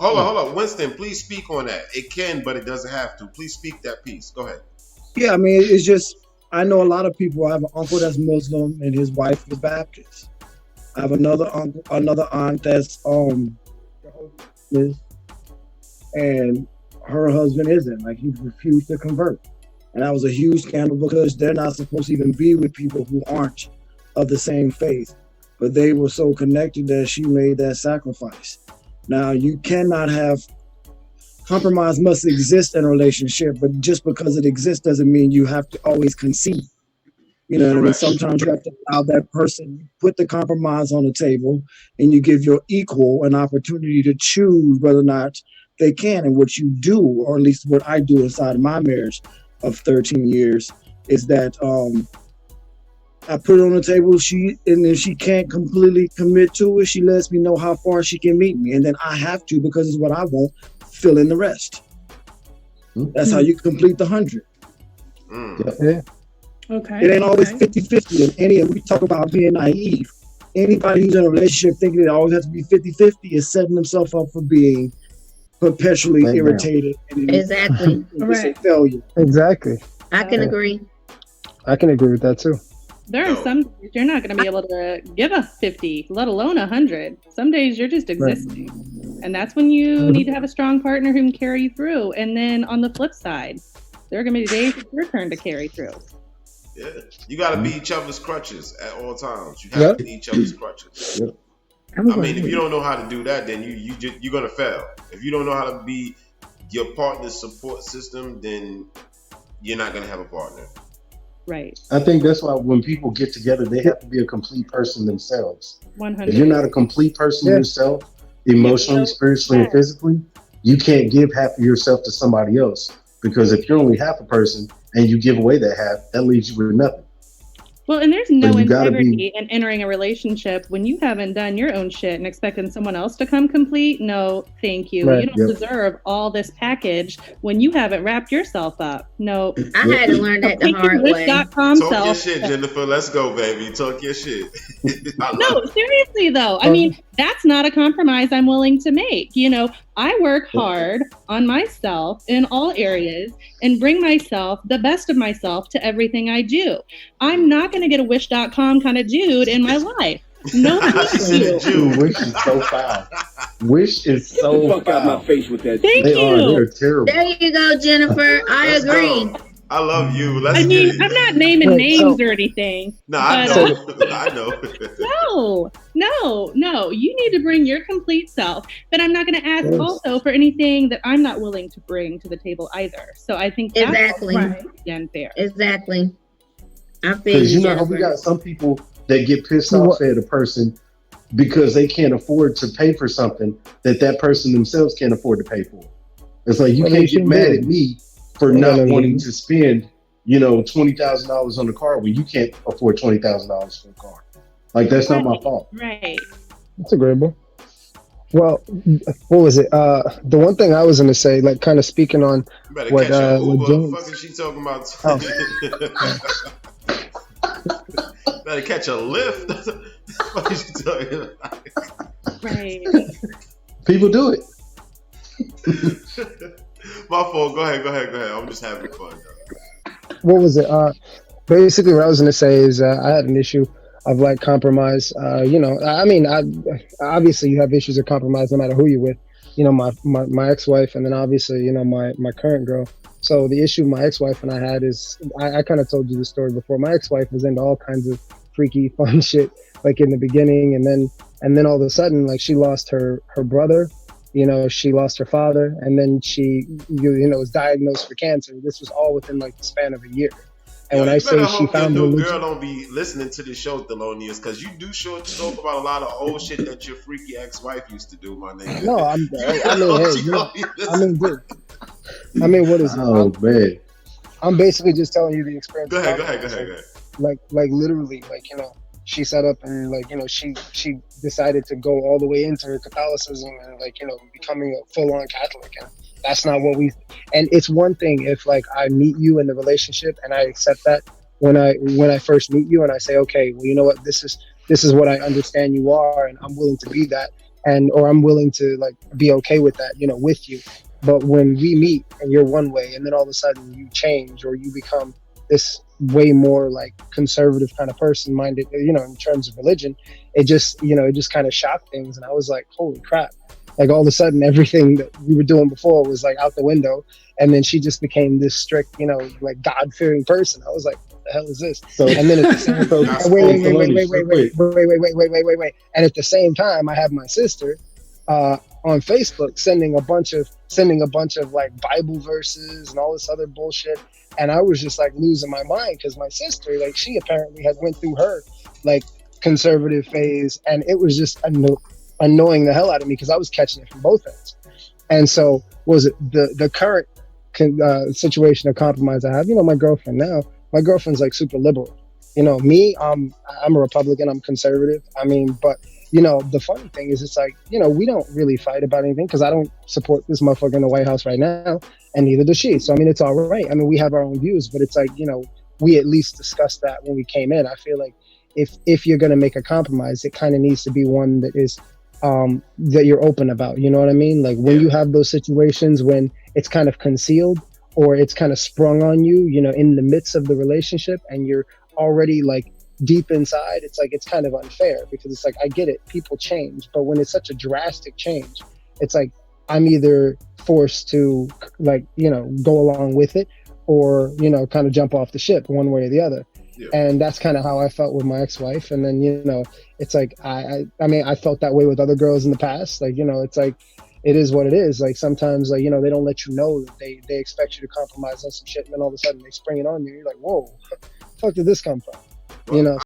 hold on. Winston, please speak on that. It can, but it doesn't have to. Please speak that piece. Go ahead. Yeah, I mean, it's just I know a lot of people. I have an uncle that's Muslim and his wife is Baptist. I have another aunt that's and her husband isn't. Like he refused to convert, and that was a huge scandal because they're not supposed to even be with people who aren't of the same faith. But they were so connected that she made that sacrifice. Now you cannot have compromise must exist in a relationship, but just because it exists doesn't mean you have to always concede. You know what I mean? Sometimes you have to allow that person, put the compromise on the table, and you give your equal an opportunity to choose whether or not they can. And what you do, or at least what I do inside of my marriage of 13 years, is that I put it on the table, and if she can't completely commit to it, she lets me know how far she can meet me. And then I have to, because it's what I want, fill in the rest. That's how you complete the 100. Yeah. Okay. It ain't always 50-50. And we talk about being naive. Anybody who's in a relationship thinking it always has to be 50-50 is setting themselves up for being perpetually irritated. And Exactly. It's a failure. Exactly. I can agree. I can agree with that too. There are some days you're not going to be able to give a 50, let alone 100. Some days you're just existing. And that's when you need to have a strong partner who can carry you through. And then on the flip side, there are going to be days it's your turn to carry through. Yeah, you got to be each other's crutches at all times. You have to be each other's crutches. I mean, if you don't know how to do that, then you're gonna fail. If you don't know how to be your partner's support system, then you're not gonna have a partner. Right. I think that's why when people get together, they have to be a complete person themselves. 100. If you're not a complete person yourself, emotionally, spiritually, and physically, you can't give half of yourself to somebody else. Because if you're only half a person and you give away that half, that leaves you with nothing. Well, and there's no integrity in entering a relationship when you haven't done your own shit and expecting someone else to come complete. No, thank you. Right, you don't deserve all this package when you haven't wrapped yourself up. No. I had to learn that the hard way. Talk your shit, Jennifer. Let's go, baby. Talk your shit. No, seriously, though. I mean, that's not a compromise I'm willing to make. You know, I work hard on myself in all areas and bring myself, the best of myself, to everything I do. I'm not going to get a wish.com kind of dude in my life. No, thank you. Wish is so foul. Wish is so fuck out my face with that. Thank you. They're terrible. There you go, Jennifer. I agree. Go. I love you. I'm not naming names or anything. No, I know. No. You need to bring your complete self. But I'm not going to ask also for anything that I'm not willing to bring to the table either. So I think that's unfair. Exactly. I feel because you know how we got some people that get pissed off at a person because they can't afford to pay for something that person themselves can't afford to pay for. It's like you can't get mad at me for not wanting to spend, $20,000 on the car when you can't afford $20,000 for a car. Like that's not my fault. Right. That's agreeable. Well, what was it? The one thing I was going to say, like kind of speaking on what James... What the fuck is she talking about? Better catch a lift. What is she talking about? Right. People do it. My fault. Go ahead. I'm just having fun. What was it? Basically, what I was going to say is I had an issue of like compromise. Obviously you have issues of compromise no matter who you're with. My ex-wife, and then obviously, my current girl. So the issue my ex-wife and I had is, I kind of told you the story before. My ex-wife was into all kinds of freaky, fun shit, like in the beginning, and then all of a sudden, like she lost her brother. She lost her father, and then she, was diagnosed for cancer. This was all within like the span of a year. And when I say she found your girl don't be listening to the show, Thelonious, because you do talk about a lot of old shit that your freaky ex-wife used to do, my nigga. No, what is it? Oh man, I'm basically just telling you the experience. Go ahead. Like literally, she set up and she decided to go all the way into her Catholicism and becoming a full-on Catholic, and that's not what and it's one thing if like I meet you in the relationship and I accept that when I first meet you and I say, okay, well, you know what, this is what I understand you are and I'm willing to be that. or I'm willing to like be okay with that, you know, with you. But when we meet and you're one way, and then all of a sudden you change or you become this way more like conservative kind of person minded, you know, in terms of religion, it just, you know, it just kind of shocked things. And I was like, holy crap. Like all of a sudden everything that we were doing before was like out the window. And then she just became this strict, you know, like God-fearing person. I was like, what the hell is this? So, and then at the same wait. And at the same time, I have my sister on Facebook sending a bunch of like Bible verses and all this other bullshit. And I was just like losing my mind because my sister, like, she apparently had went through her like conservative phase, and it was just annoying the hell out of me because I was catching it from both ends. And so was it the current situation of compromise I have? You know, my girlfriend's like super liberal. You know, me, I'm a Republican, I'm conservative. I mean, but you know, the funny thing is, it's like, you know, we don't really fight about anything because I don't support this motherfucker in the White House right now, and neither does she. So, I mean, it's all right. I mean, we have our own views, but it's like, you know, we at least discussed that when we came in. I feel like if you're going to make a compromise, it kind of needs to be one that is that you're open about. You know what I mean? Like when you have those situations when it's kind of concealed or it's kind of sprung on you, you know, in the midst of the relationship, and you're already like deep inside, it's like, it's kind of unfair because it's like, I get it, people change, but when it's such a drastic change, it's like I'm either forced to like, you know, go along with it or, you know, kind of jump off the ship one way or the other. Yeah. And that's kind of how I felt with my ex-wife. And then, you know, it's like I mean, I felt that way with other girls in the past. Like, you know, it's like, it is what it is. Like sometimes, like, you know, they don't let you know that they expect you to compromise on some shit, and then all of a sudden they spring it on you. You're like, whoa, fuck did this come from? Well, you know.